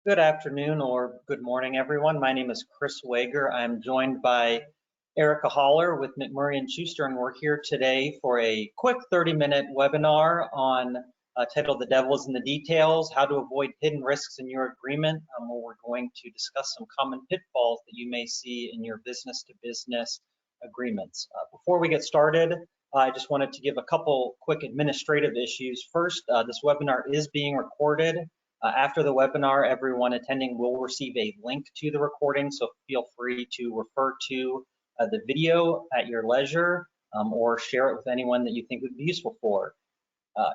Good afternoon or good morning, everyone. My name is Chris Wager. I'm joined by Erica Hollar with McMurray & Schuster, and we're here today for a quick 30-minute webinar on titled The Devil is in the Details, How to Avoid Hidden Risks in Your Agreement, where we're going to discuss some common pitfalls that you may see in your business-to-business agreements. Before we get started, I just wanted to give a couple quick administrative issues. First, this webinar is being recorded. After the webinar, everyone attending will receive a link to the recording, so feel free to refer to the video at your leisure or share it with anyone that you think would be useful for.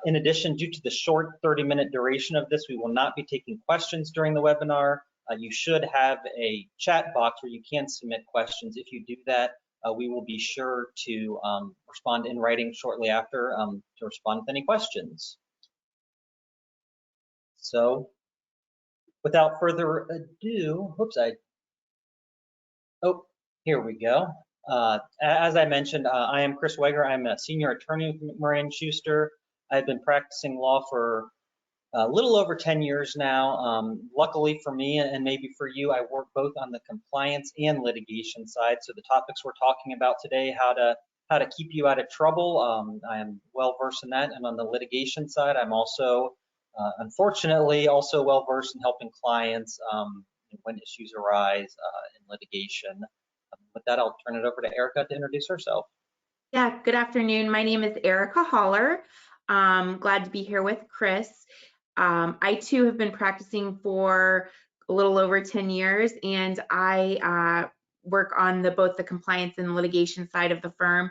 In addition, due to the short 30-minute duration of this, we will not be taking questions during the webinar. You should have a chat box where you can submit questions. If you do that, we will be sure to respond in writing shortly after to respond with any questions. So without further ado, here we go. As I mentioned, I am Chris Wager. I'm a senior attorney with McMurray & Schuster. I've been practicing law for a little over 10 years now. Luckily for me, and maybe for you, I work both on the compliance and litigation side. So the topics we're talking about today, how to keep you out of trouble, I am well versed in that. And on the litigation side, I'm also unfortunately also well versed in helping clients when issues arise in litigation. With that, I'll turn it over to Erica to introduce herself. Yeah, good afternoon. My name is Erica Hollar. Glad to be here with Chris. I too have been practicing for a little over 10 years, and I work on both the compliance and litigation side of the firm.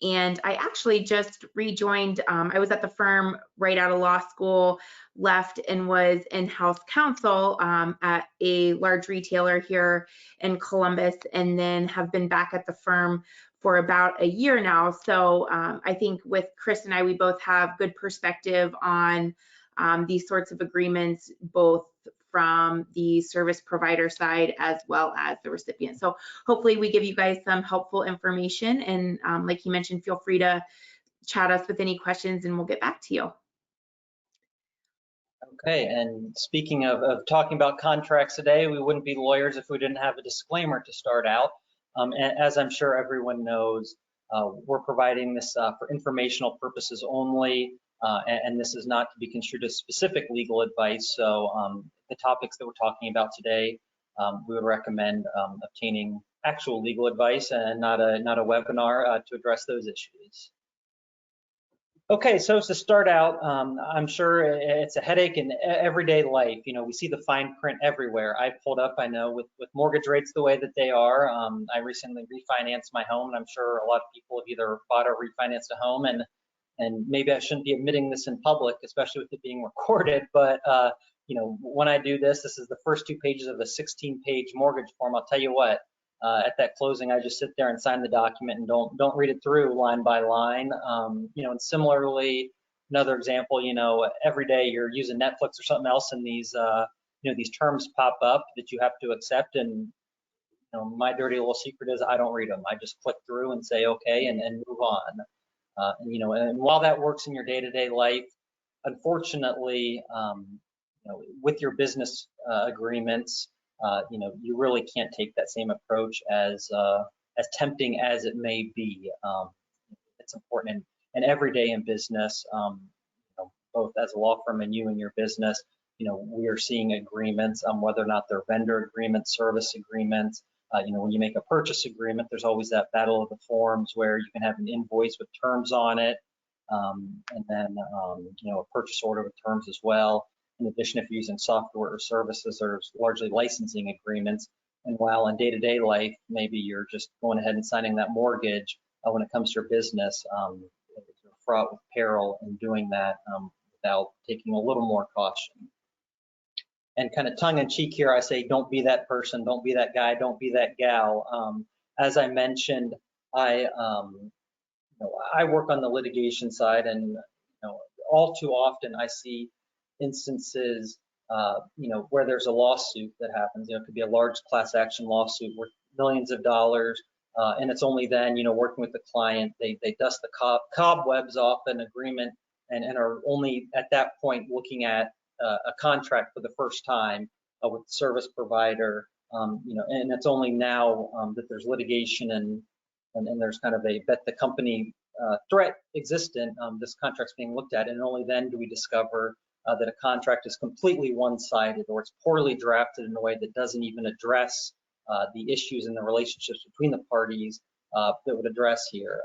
And I actually just rejoined, I was at the firm right out of law school, left and was in-house counsel at a large retailer here in Columbus, and then have been back at the firm for about a year now. So I think with Chris and I, we both have good perspective on these sorts of agreements, both from the service provider side as well as the recipient. So hopefully we give you guys some helpful information, and like you mentioned, feel free to chat us with any questions and we'll get back to you. Okay, and speaking of talking about contracts today, we wouldn't be lawyers if we didn't have a disclaimer to start out. As I'm sure everyone knows, we're providing this for informational purposes only, and this is not to be construed as specific legal advice. So the topics that we're talking about today, we would recommend obtaining actual legal advice and not a webinar to address those issues. Okay, so to start out, I'm sure it's a headache in everyday life. You know, we see the fine print everywhere. I pulled up, I know, with mortgage rates the way that they are. I recently refinanced my home, and I'm sure a lot of people have either bought or refinanced a home, and maybe I shouldn't be admitting this in public, especially with it being recorded, but you know, when I do this, this is the first 2 pages of a 16-page mortgage form. I'll tell you what, at that closing, I just sit there and sign the document and don't read it through line by line. You know, and similarly, another example, you know, every day you're using Netflix or something else, and these you know, these terms pop up that you have to accept, and you know, my dirty little secret is I don't read them. I just click through and say okay and move on. And, you know, and while that works in your day-to-day life, unfortunately, you know, with your business agreements, you know, you really can't take that same approach as tempting as it may be. It's important, and every day in business, you know, both as a law firm and you and your business, you know, we are seeing agreements, whether or not they're vendor agreements, service agreements. You know, when you make a purchase agreement, there's always that battle of the forms where you can have an invoice with terms on it, and then you know, a purchase order with terms as well. In addition, if you're using software or services, there's largely licensing agreements. And while in day-to-day life, maybe you're just going ahead and signing that mortgage, when it comes to your business, you're fraught with peril in doing that without taking a little more caution. And kind of tongue-in-cheek here, I say, don't be that person, don't be that guy, don't be that gal. As I mentioned, you know, I work on the litigation side, and you know, all too often I see instances, you know, where there's a lawsuit that happens. You know, it could be a large class action lawsuit worth millions of dollars, and it's only then, you know, working with the client, they dust the cobwebs off an agreement and are only at that point looking at a contract for the first time, with the service provider, and it's only now that there's litigation and there's kind of a bet the company threat existent, this contract's being looked at, and only then do we discover that a contract is completely one-sided or it's poorly drafted in a way that doesn't even address the issues and the relationships between the parties that would address here.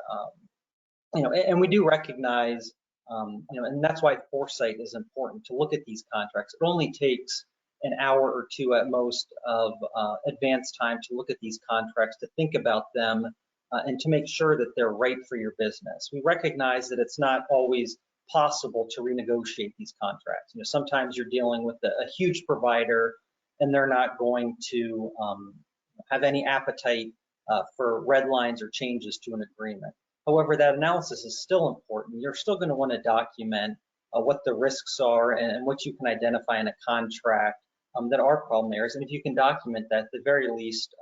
And we do recognize, and that's why foresight is important to look at these contracts. It only takes an hour or two at most of advanced time to look at these contracts, to think about them, and to make sure that they're right for your business. We recognize that it's not always possible to renegotiate these contracts. Sometimes you're dealing with a huge provider and they're not going to have any appetite for red lines or changes to an agreement. However, that analysis is still important. You're still going to want to document what the risks are and what you can identify in a contract that are problem areas. And if you can document that, at the very least,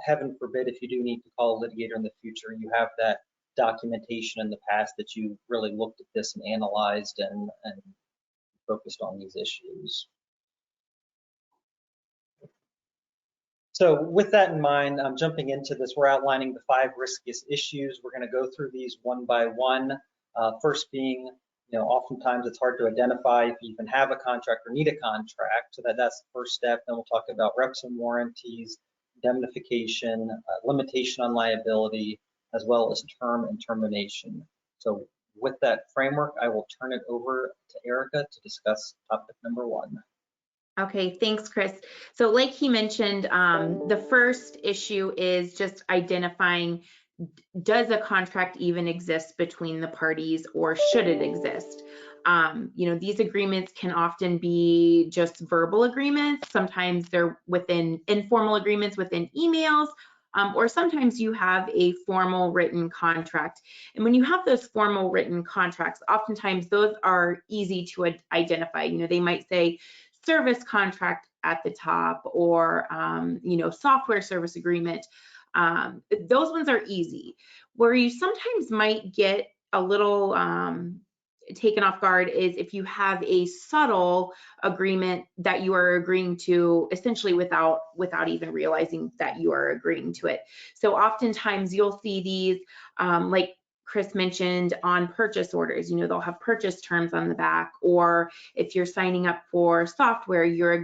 heaven forbid, if you do need to call a litigator in the future, you have that documentation in the past that you really looked at this and analyzed and focused on these issues. So with that in mind, I'm jumping into this. We're outlining the 5 riskiest issues. We're going to go through these one by one. First being, oftentimes it's hard to identify if you even have a contract or need a contract. So that's the first step. Then we'll talk about reps and warranties, indemnification, limitation on liability, as well as term and termination. So with that framework, I will turn it over to Erica to discuss topic number 1. Okay, thanks, Chris. So like he mentioned, the first issue is just identifying, does a contract even exist between the parties, or should it exist? These agreements can often be just verbal agreements. Sometimes they're within informal agreements within emails, or sometimes you have a formal written contract. And when you have those formal written contracts, oftentimes those are easy to identify. They might say service contract at the top, or software service agreement. Those ones are easy. Where you sometimes might get a little taken off guard is if you have a subtle agreement that you are agreeing to essentially without even realizing that you are agreeing to it. So oftentimes you'll see these, like Chris mentioned, on purchase orders. They'll have purchase terms on the back, or if you're signing up for software, you're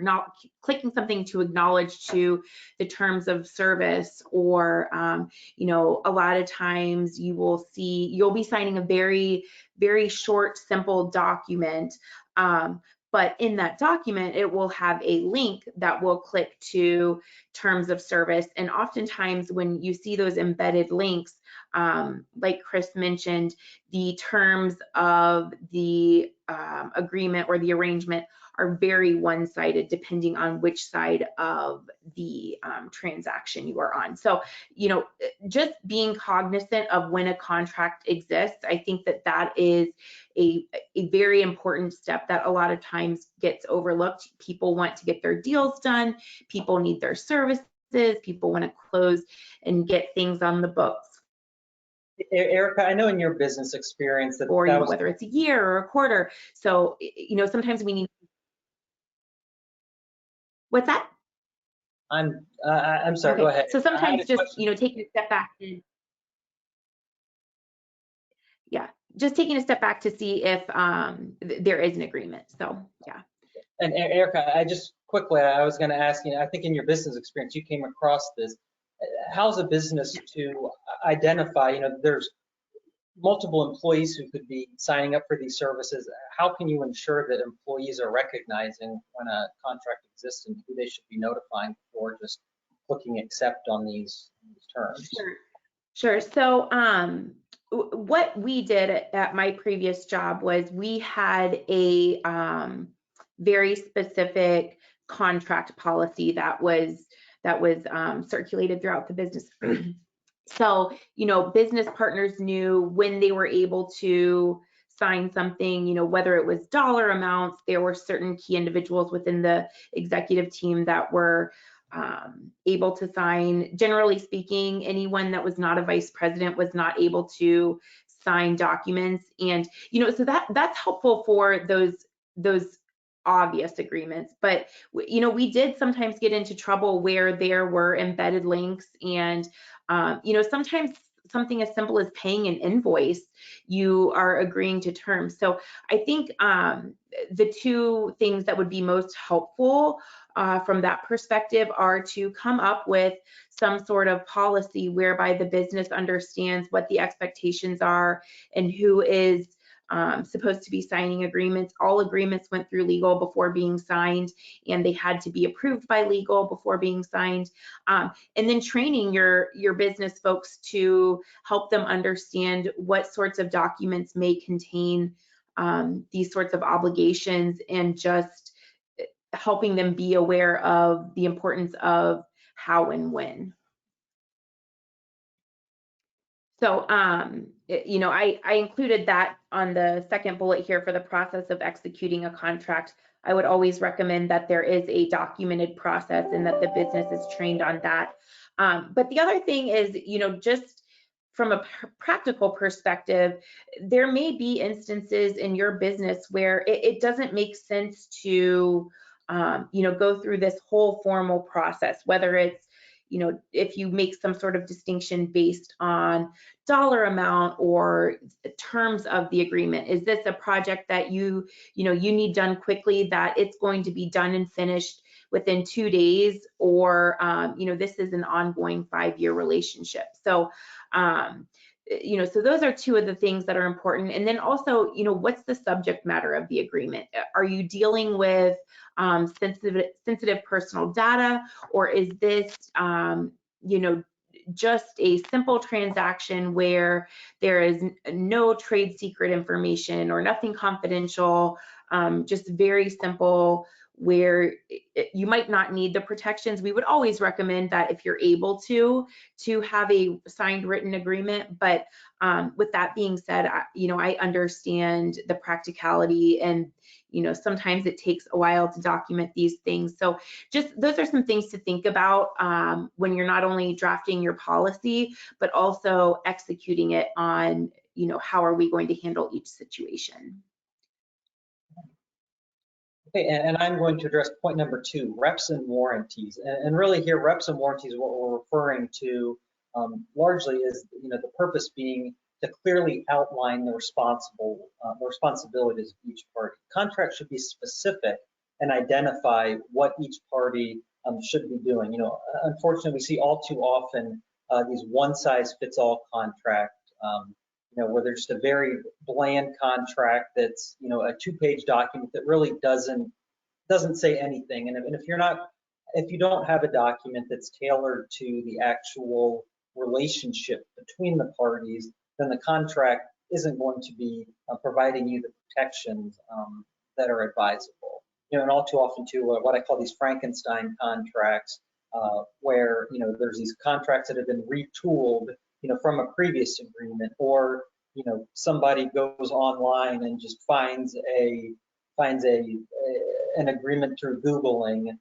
clicking something to acknowledge to the terms of service, or a lot of times you'll be signing a very, very short, simple document. But in that document, it will have a link that will click to terms of service. And oftentimes when you see those embedded links, like Chris mentioned, the terms of the agreement or the arrangement are very one-sided depending on which side of the transaction you are on. So, just being cognizant of when a contract exists, I think that is a very important step that a lot of times gets overlooked. People want to get their deals done. People need their services. People want to close and get things on the books. Erica, I know in your business experience that, or whether it's a year or a quarter. So, sometimes we need. What's that? I'm sorry. Okay. Go ahead. So sometimes just taking a step back and just taking a step back to see if there is an agreement. So yeah. And Erica, I was going to ask I think in your business experience you came across this. How's a business to identify? There's multiple employees who could be signing up for these services. How can you ensure that employees are recognizing when a contract exists and who they should be notifying before just clicking accept on these terms? Sure. So what we did at my previous job was we had a very specific contract policy that was circulated throughout the business. So, business partners knew when they were able to sign something, whether it was dollar amounts. There were certain key individuals within the executive team that were able to sign. Generally speaking, anyone that was not a vice president was not able to sign documents. And, so that's helpful for those obvious agreements, but we did sometimes get into trouble where there were embedded links, and sometimes something as simple as paying an invoice, you are agreeing to terms. So I think the two things that would be most helpful from that perspective are to come up with some sort of policy whereby the business understands what the expectations are and who is supposed to be signing agreements. All agreements went through legal before being signed, and they had to be approved by legal before being signed. And then training your business folks to help them understand what sorts of documents may contain these sorts of obligations, and just helping them be aware of the importance of how and when. So, I included that on the second bullet here for the process of executing a contract. I would always recommend that there is a documented process and that the business is trained on that. But the other thing is, just from a practical perspective, there may be instances in your business where it doesn't make sense to, go through this whole formal process, whether it's, if you make some sort of distinction based on dollar amount or terms of the agreement. Is this a project that you need done quickly, that it's going to be done and finished within 2 days, or this is an ongoing 5-year relationship? So so those are two of the things that are important. And then also, what's the subject matter of the agreement? Are you dealing with sensitive personal data, or is this just a simple transaction where there is no trade secret information or nothing confidential, just very simple, where you might not need the protections? We would always recommend that if you're able to have a signed written agreement. But with that being said, I understand the practicality, and sometimes it takes a while to document these things. So just those are some things to think about when you're not only drafting your policy, but also executing it on, how are we going to handle each situation. Okay, and I'm going to address point number 2, reps and warranties. And really here, reps and warranties, what we're referring to largely is, the purpose being to clearly outline the responsibilities of each party. Contracts should be specific and identify what each party should be doing. Unfortunately, we see all too often these one-size-fits-all contracts, where there's just a very bland contract that's, a 2-page document that really doesn't say anything. And if you don't have a document that's tailored to the actual relationship between the parties, then the contract isn't going to be providing you the protections that are advisable. And all too often too, what I call these Frankenstein contracts, where there's these contracts that have been retooled, from a previous agreement, or somebody goes online and just finds an agreement through Googling,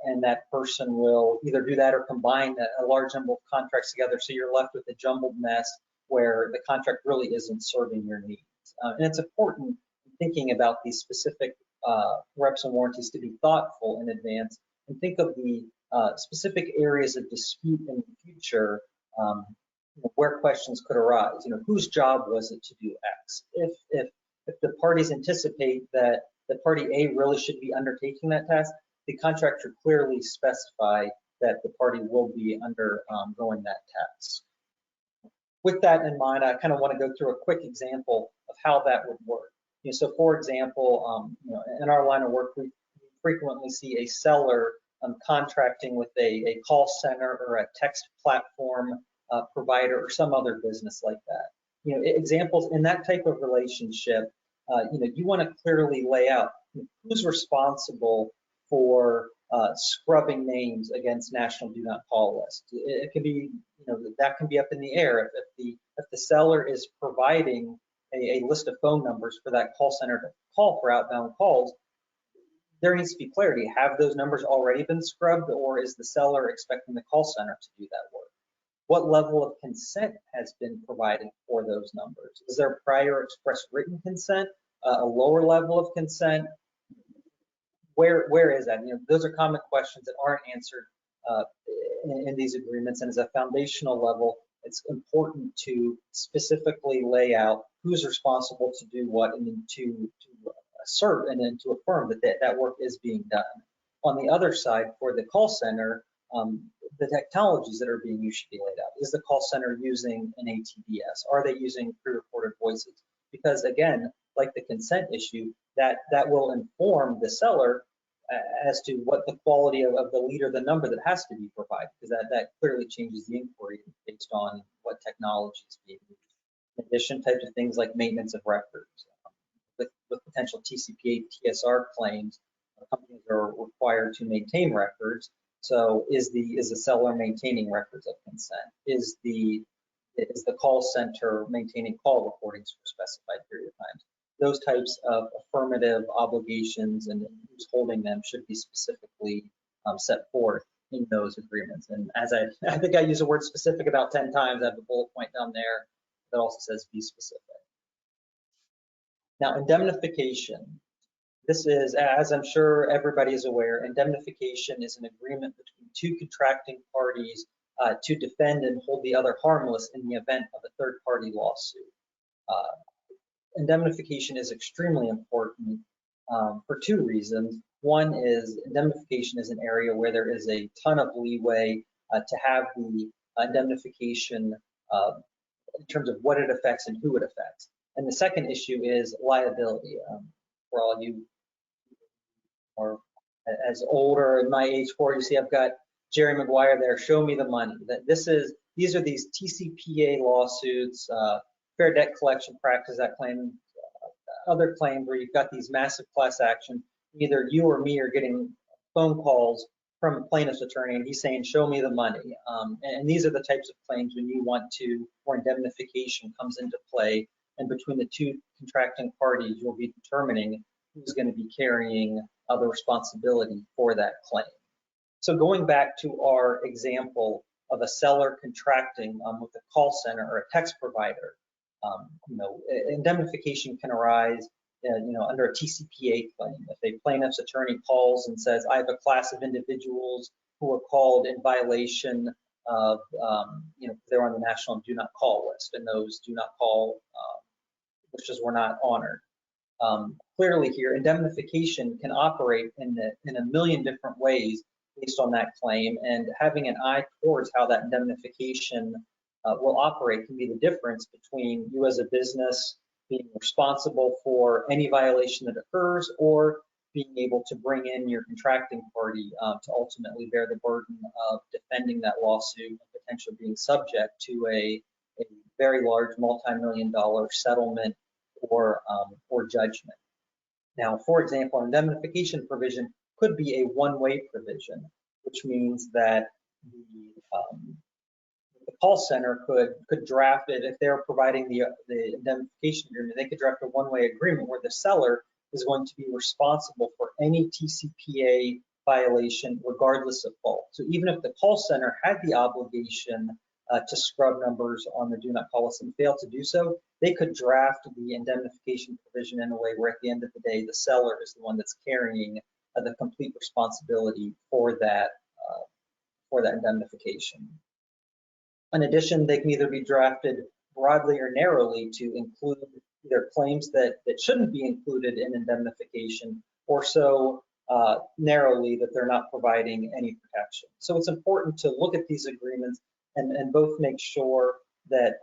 and that person will either do that or combine a large number of contracts together, so you're left with a jumbled mess where the contract really isn't serving your needs. And it's important, thinking about these specific reps and warranties, to be thoughtful in advance and think of the specific areas of dispute in the future, where questions could arise. Whose job was it to do X? If the parties anticipate that the party A really should be undertaking that task, the contract should clearly specify that the party will be undergoing that task. With that in mind, I kind of want to go through a quick example of how that would work. So for example, in our line of work, we frequently see a seller contracting with a call center or a text platform provider or some other business like that. Examples in that type of relationship, you want to clearly lay out who's responsible for scrubbing names against national do not call list. It can be, that can be up in the air. If the seller is providing a list of phone numbers for that call center to call for outbound calls, there needs to be clarity. Have those numbers already been scrubbed, or is the seller expecting the call center to do that work? What level of consent has been provided for those numbers? Is there prior express written consent, a lower level of consent? where is that? Those are common questions that aren't answered in these agreements, and as a foundational level, it's important to specifically lay out who's responsible to do what, and then to assert and then to affirm that work is being done. On the other side, for the call center, the technologies that are being used should be laid out. Is the call center using an ATDS? Are they using pre-recorded voices? Because again, like the consent issue, that will inform the seller as to what the quality of the lead or the number that has to be provided, because that clearly changes the inquiry based on what technology is being used. In addition, types of things like maintenance of records. With potential TCPA, TSR claims, companies are required to maintain records. So is the seller maintaining records of consent? Is the call center maintaining call recordings for a specified period of time? Those types of affirmative obligations and who's holding them should be specifically set forth in those agreements. And as I think I use the word specific about 10 times, I have a bullet point down there that also says be specific. Now, indemnification. This is, as I'm sure everybody is aware, indemnification is an agreement between two contracting parties to defend and hold the other harmless in the event of a third-party lawsuit. Indemnification is extremely important for two reasons. One is indemnification is an area where there is a ton of leeway to have the indemnification in terms of what it affects and who it affects. And the second issue is liability. For all you or as older in my age 40, you see I've got Jerry Maguire there, show me the money. These are these TCPA lawsuits, Fair Debt Collection Practices Act claim, other claims where you've got these massive class action. Either you or me are getting phone calls from a plaintiff's attorney and he's saying, show me the money. And these are the types of claims when you want to, where indemnification comes into play, and between the two contracting parties, you'll be determining who's going to be carrying the responsibility for that claim. So going back to our example of a seller contracting with a call center or a text provider, indemnification can arise under a TCPA claim. If a plaintiff's attorney calls and says, I have a class of individuals who are called in violation of, they're on the national do not call list, and those do not call wishes were not honored. Clearly here, indemnification can operate in a million different ways based on that claim, and having an eye towards how that indemnification will operate can be the difference between you as a business being responsible for any violation that occurs, or being able to bring in your contracting party to ultimately bear the burden of defending that lawsuit and potentially being subject to a very large multi-million-dollar settlement or judgment. Now, for example, an indemnification provision could be a one-way provision, which means that the call center could draft it. If they're providing the indemnification agreement, they could draft a one-way agreement where the seller is going to be responsible for any TCPA violation regardless of fault. So even if the call center had the obligation to scrub numbers on the do not call list and fail to do so, they could draft the indemnification provision in a way where at the end of the day, the seller is the one that's carrying the complete responsibility for that indemnification. In addition, they can either be drafted broadly or narrowly to include either claims that shouldn't be included in indemnification, or so narrowly that they're not providing any protection. So it's important to look at these agreements and both make sure that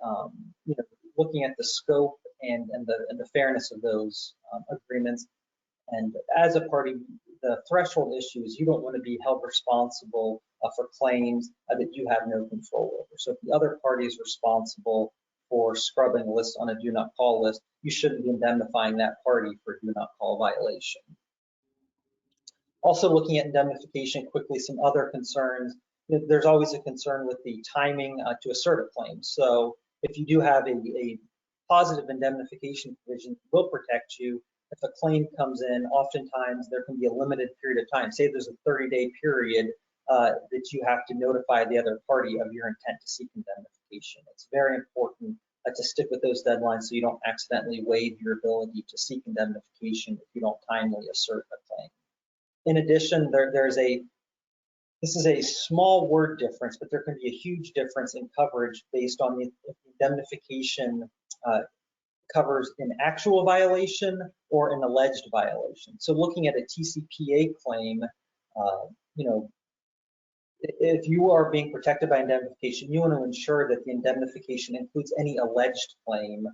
looking at the scope and the fairness of those agreements. And as a party, the threshold issue is you don't want to be held responsible for claims that you have no control over. So if the other party is responsible for scrubbing a list on a do not call list, you shouldn't be indemnifying that party for a do not call violation. Also looking at indemnification quickly, some other concerns. There's always a concern with the timing to assert a claim. So if you do have a positive indemnification provision, it will protect you. If a claim comes in, oftentimes there can be a limited period of time. Say there's a 30-day period that you have to notify the other party of your intent to seek indemnification. It's very important to stick with those deadlines so you don't accidentally waive your ability to seek indemnification if you don't timely assert a claim. In addition, this is a small word difference, but there can be a huge difference in coverage based on the indemnification covers an actual violation or an alleged violation. So looking at a TCPA claim, you know, if you are being protected by indemnification, you want to ensure that the indemnification includes any alleged claim,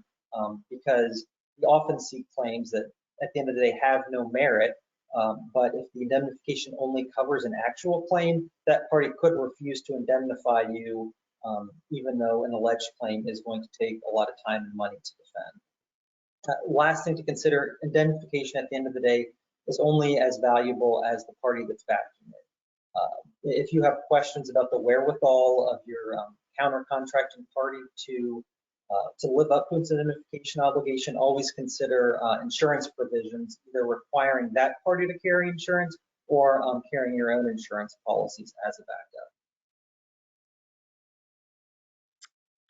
because we often see claims that at the end of the day have no merit, but if the indemnification only covers an actual claim, that party could refuse to indemnify you, even though an alleged claim is going to take a lot of time and money to defend. Last thing to consider, indemnification at the end of the day is only as valuable as the party that's backing it. If you have questions about the wherewithal of your counter-contracting party to live up to its indemnification obligation, always consider insurance provisions, either requiring that party to carry insurance or carrying your own insurance policies as a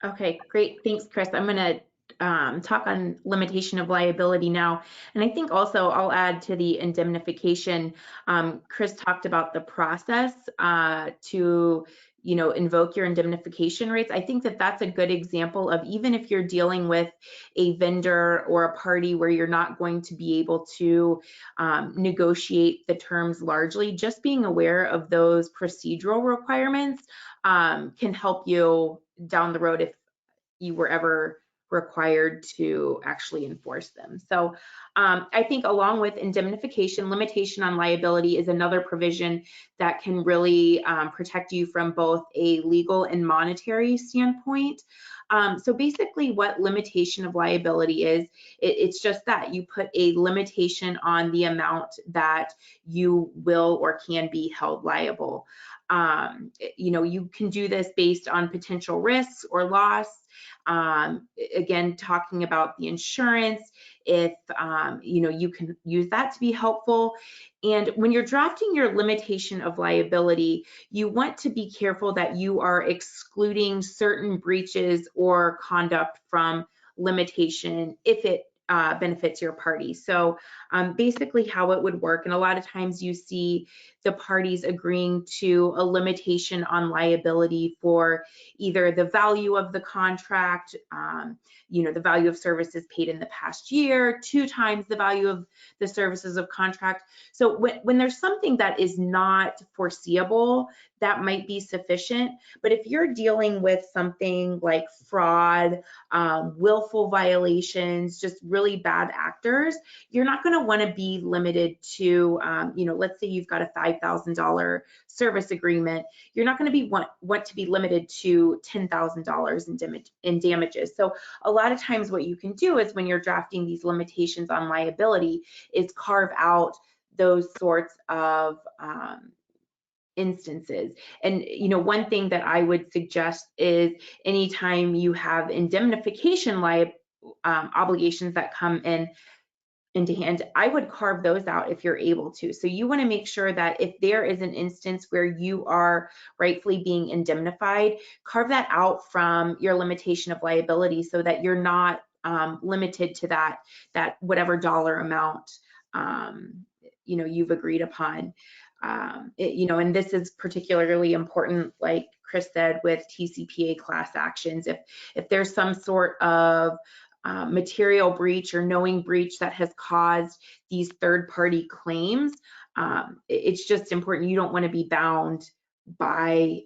backup. Okay, great. Thanks, Chris. I'm going to talk on limitation of liability now. And I think also I'll add to the indemnification. Chris talked about the process to invoke your indemnification rates. I think that that's a good example of, even if you're dealing with a vendor or a party where you're not going to be able to negotiate the terms largely, just being aware of those procedural requirements can help you down the road if you were ever required to actually enforce them. So I think along with indemnification, limitation on liability is another provision that can really protect you from both a legal and monetary standpoint. So basically what limitation of liability is, it's just that you put a limitation on the amount that you will or can be held liable. You can do this based on potential risks or loss. Again, talking about the insurance, if you can use that to be helpful. And when you're drafting your limitation of liability, you want to be careful that you are excluding certain breaches or conduct from limitation if it benefits your party. So basically how it would work, and a lot of times you see the parties agreeing to a limitation on liability for either the value of the contract, the value of services paid in the past year, 2 times the value of the services of contract. So when there's something that is not foreseeable, that might be sufficient. But if you're dealing with something like fraud, willful violations, just really bad actors, you're not going to want to be limited to, let's say you've got a $5,000 service agreement, you're not going to want to be limited to $10,000 in damages. So a lot of times what you can do is, when you're drafting these limitations on liability, is carve out those sorts of instances. And one thing that I would suggest is, anytime you have indemnification obligations that come into hand, I would carve those out if you're able to. So you want to make sure that if there is an instance where you are rightfully being indemnified, carve that out from your limitation of liability, so that you're not limited to that whatever dollar amount you've agreed upon. And this is particularly important, like Chris said, with TCPA class actions. If there's some sort of material breach or knowing breach that has caused these third-party claims, it's just important. You don't want to be bound by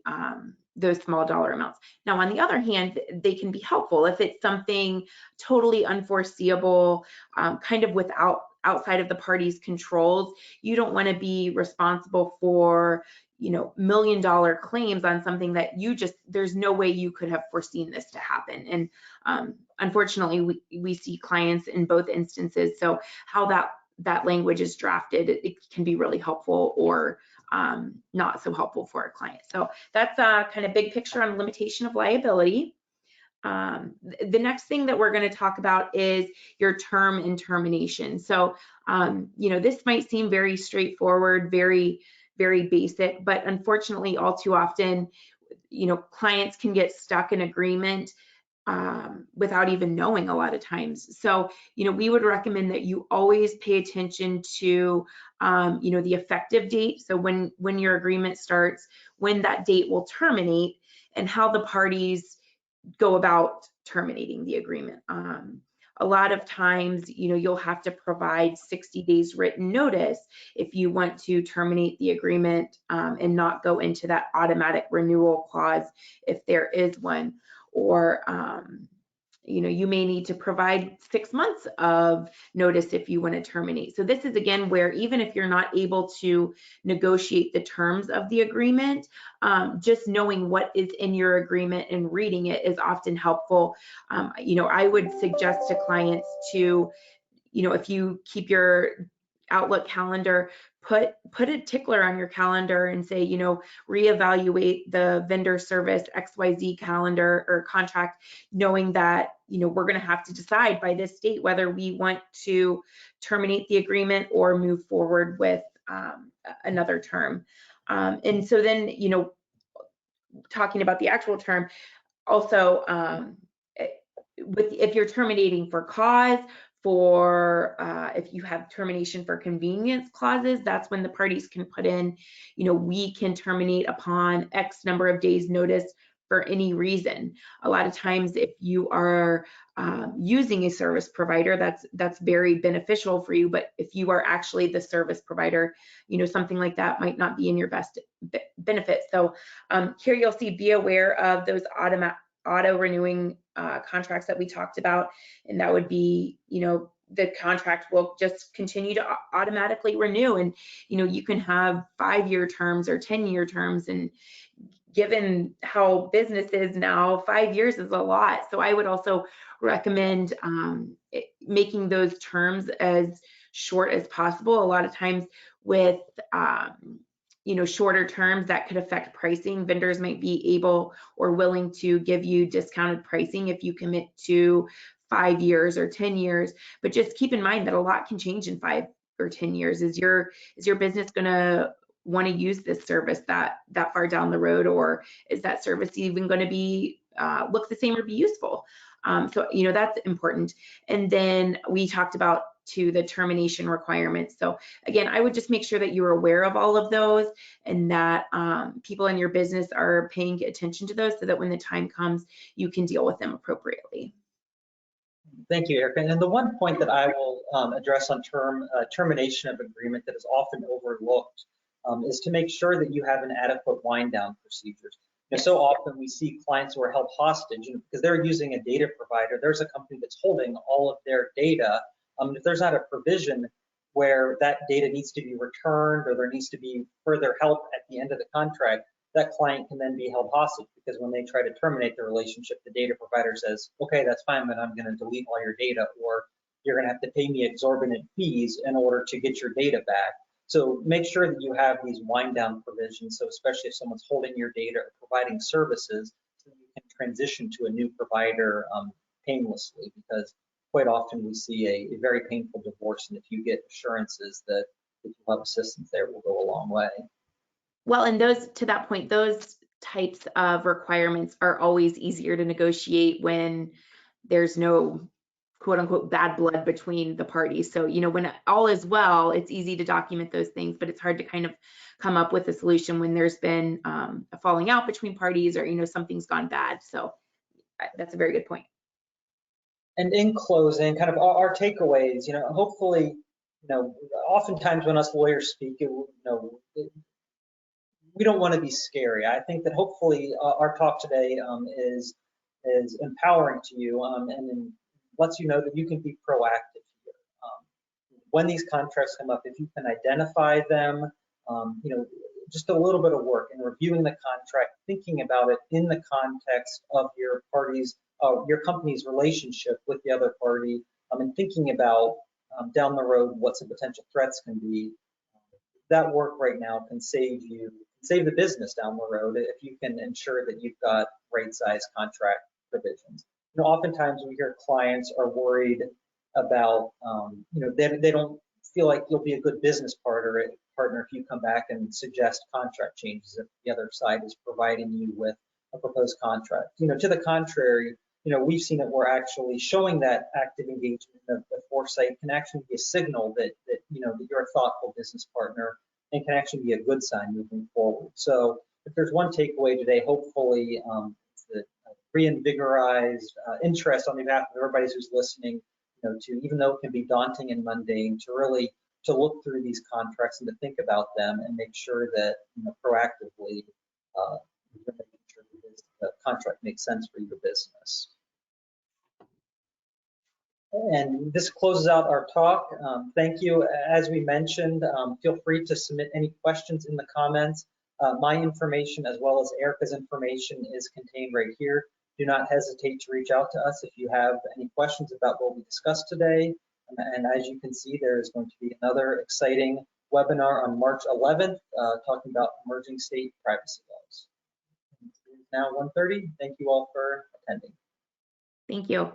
those small dollar amounts. Now, on the other hand, they can be helpful if it's something totally unforeseeable, kind of outside of the party's controls. You don't want to be responsible for $1 million claims on something that there's no way you could have foreseen this to happen. And unfortunately, we see clients in both instances. So how that language is drafted, it can be really helpful or not so helpful for a client. So that's kind of big picture on limitation of liability. The next thing that we're going to talk about is your term and termination. So, this might seem very straightforward, very, very basic, but unfortunately, all too often, clients can get stuck in agreement without even knowing a lot of times. So, we would recommend that you always pay attention to, the effective date. So when your agreement starts, when that date will terminate, and how the parties go about terminating the agreement. A lot of times, you'll have to provide 60 days written notice if you want to terminate the agreement, and not go into that automatic renewal clause if there is one. Or you may need to provide 6 months of notice if you want to terminate. So this is again where, even if you're not able to negotiate the terms of the agreement, just knowing what is in your agreement and reading it is often helpful. I would suggest to clients to, if you keep your Outlook calendar, put a tickler on your calendar and say, reevaluate the vendor service XYZ calendar or contract, knowing that, we're going to have to decide by this date whether we want to terminate the agreement or move forward with another term. And so then, talking about the actual term, also, if you're terminating for cause, for if you have termination for convenience clauses, that's when the parties can put in, we can terminate upon X number of days notice for any reason. A lot of times, if you are using a service provider, that's very beneficial for you. But if you are actually the service provider, something like that might not be in your best benefit. So here you'll see, be aware of those auto renewing contracts that we talked about, and that would be, the contract will just continue to automatically renew, and you can have 5-year terms or 10-year terms, and given how business is now, 5 years is a lot. So I would also recommend making those terms as short as possible. A lot of times with shorter terms, that could affect pricing. Vendors might be able or willing to give you discounted pricing if you commit to 5 years or 10 years. But just keep in mind that a lot can change in 5 or 10 years. Is your business going to want to use this service that far down the road, or is that service even going to be look the same or be useful? So that's important. And then we talked about the termination requirements. So again, I would just make sure that you're aware of all of those, and that people in your business are paying attention to those, so that when the time comes, you can deal with them appropriately. Thank you, Erica. And the one point that I will address on termination of agreement that is often overlooked is to make sure that you have an adequate wind down procedures. So often we see clients who are held hostage because they're using a data provider. There's a company that's holding all of their data. If there's not a provision where that data needs to be returned, or there needs to be further help at the end of the contract, that client can then be held hostage, because when they try to terminate the relationship, the data provider says, okay, that's fine, but I'm going to delete all your data, or you're going to have to pay me exorbitant fees in order to get your data back. So make sure that you have these wind down provisions. So especially if someone's holding your data or providing services, so you can transition to a new provider painlessly, because quite often we see a very painful divorce, and if you get assurances that if you have assistance there, will go a long way. Well, and to that point, those types of requirements are always easier to negotiate when there's no quote unquote bad blood between the parties. So, when all is well, it's easy to document those things, but it's hard to kind of come up with a solution when there's been a falling out between parties, or, something's gone bad. So that's a very good point. And in closing, kind of our takeaways, hopefully, oftentimes when us lawyers speak, we don't want to be scary. I think that hopefully our talk today is empowering to you, and lets you know that you can be proactive here. When these contracts come up, if you can identify them, just a little bit of work in reviewing the contract, thinking about it in the context of your company's relationship with the other party, and thinking about down the road what some potential threats can be. That work right now can save the business down the road if you can ensure that you've got right-sized contract provisions. Oftentimes we hear clients are worried about, they don't feel like you'll be a good business partner if you come back and suggest contract changes if the other side is providing you with a proposed contract. To the contrary, we've seen it where actually showing that active engagement of foresight can actually be a signal that that you're a thoughtful business partner and can actually be a good sign moving forward. So if there's one takeaway today, hopefully it's the reinvigorized interest on behalf of everybody who's listening, to, even though it can be daunting and mundane, to really to look through these contracts and to think about them and make sure that proactively you're making sure that the contract makes sense for your business. And this closes out our talk. Thank you. As we mentioned, feel free to submit any questions in the comments. My information as well as Erica's information is contained right here. Do not hesitate to reach out to us if you have any questions about what we discussed today. And as you can see, there is going to be another exciting webinar on March 11th talking about emerging state privacy laws. It's now 1:30. Thank you all for attending. Thank you.